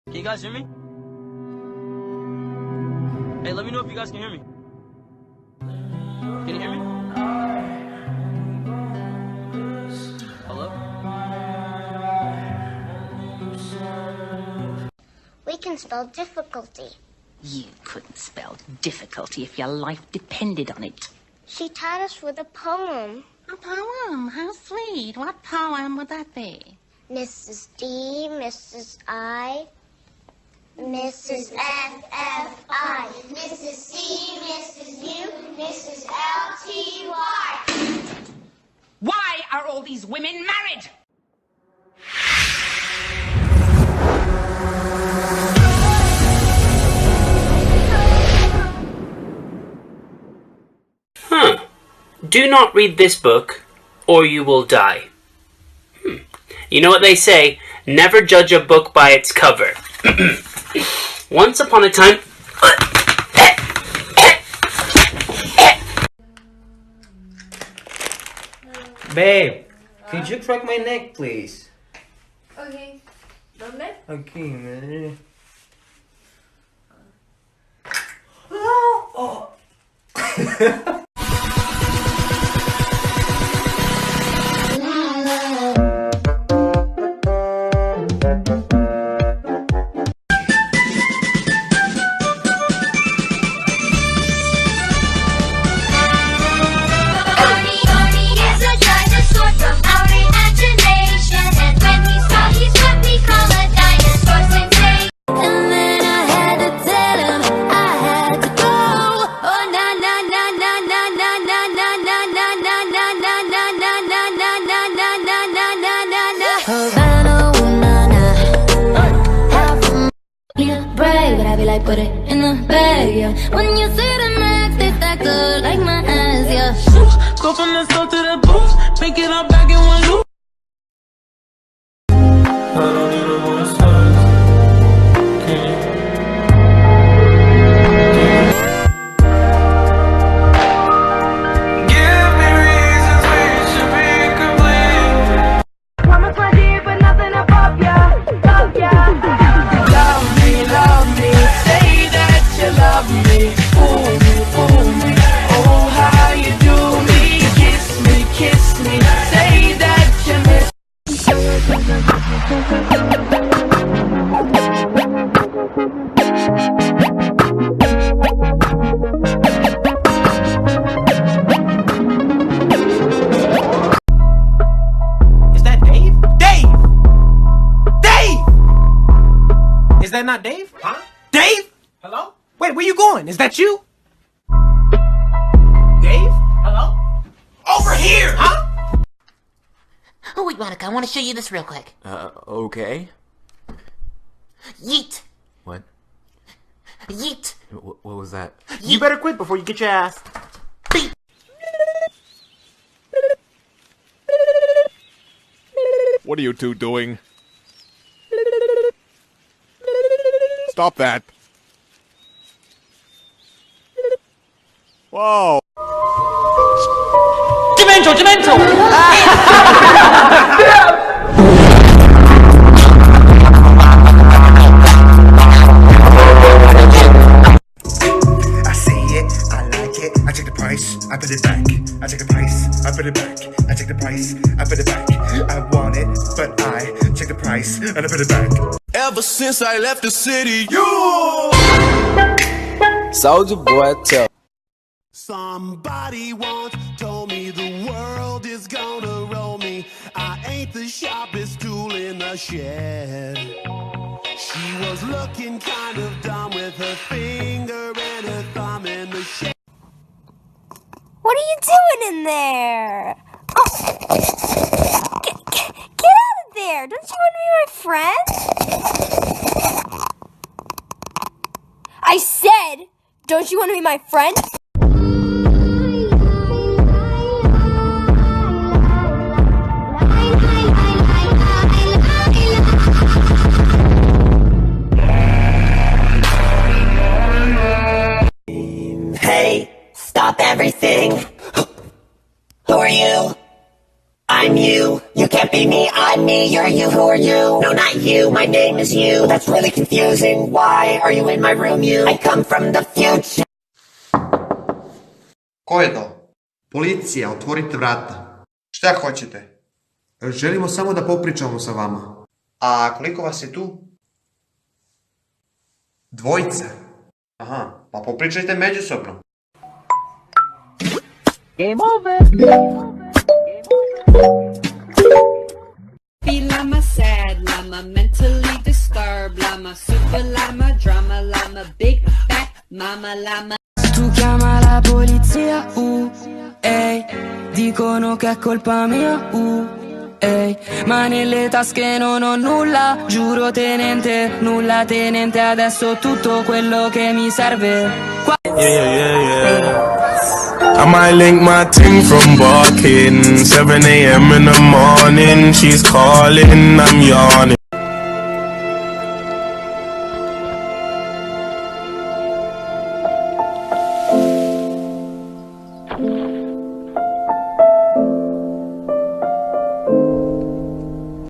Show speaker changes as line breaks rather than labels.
Can you guys hear me? Hey, let me know if you guys can hear me. Can you hear me? Hello?
We can spell difficulty.
You couldn't spell difficulty if your life depended on it.
She taught us with a poem.
A poem? How sweet. What poem would that be?
Mrs. D, Mrs. I, Mrs. F, F, I, Mrs. C, Mrs. U, Mrs. L, T, Y.
Why are all these women married?
Do not read this book, or you will die. You know what they say, never judge a book by its cover. Once upon a time...
Babe, could you crack my neck, please?
Okay. ¿Dónde?
Okay, man.
Like put it in the bag, yeah. When you see the next, they stack up like my ass, yeah.
Go from the store to the booth, pick it up back in one loop. I don't need no more stars. Give me reasons we should be complete.
Promise my dear, but nothing above ya, above ya. Love me, say that you love me. Fool me, oh how you do me. Kiss me, say that you miss me.
Is that Dave? Dave! Is that not Dave? Huh? Dave? Hello? Wait, where you going? Is that you? Dave? Hello? Over here, huh?
Oh, wait, Monica, I want to show you this real quick.
Okay.
Yeet!
What?
Yeet!
What was that?
You better quit before you get your ass.
Beep!
What are you two doing? Stop that. Whoa.
Demento!
I see it, I like it, I take the price, I put it back. I take the price, I put it back. I take the price, I put it back. I want it, but I take the price and I put it back.
Ever since I left the city,
Soldier boy, tell.
somebody once told me the world is gonna roll me. I ain't the sharpest tool in the shed. She was looking kind of dumb with her finger and her thumb in the shed.
What are you doing in there? Oh. Get out of there! Don't you want to be my friend? I said, don't you want to be my friend?
Hey, stop everything. Who are you? I'm you. You can't be me, I'm me. You're you, who are you? No, not
you, my name is you. That's really confusing. Why are you in my room, you? I come from the future.
Ko je to? Policija, otvorite vrata. Šta hoćete? Želimo samo da popričamo sa vama. A koliko vas je tu? 2. Aha, pa popričajte međusobno.
Game over.
Llama sad, llama mentally disturbed, llama super llama, drama llama, big fat mama llama.
Tu chiama la polizia, ehi, dicono che è colpa mia, ehi, ma nelle tasche non ho nulla, giuro tenente, nulla tenente, adesso tutto quello che mi serve.
I might link my ting from barking. 7 a.m. in the morning, she's calling, I'm yawning.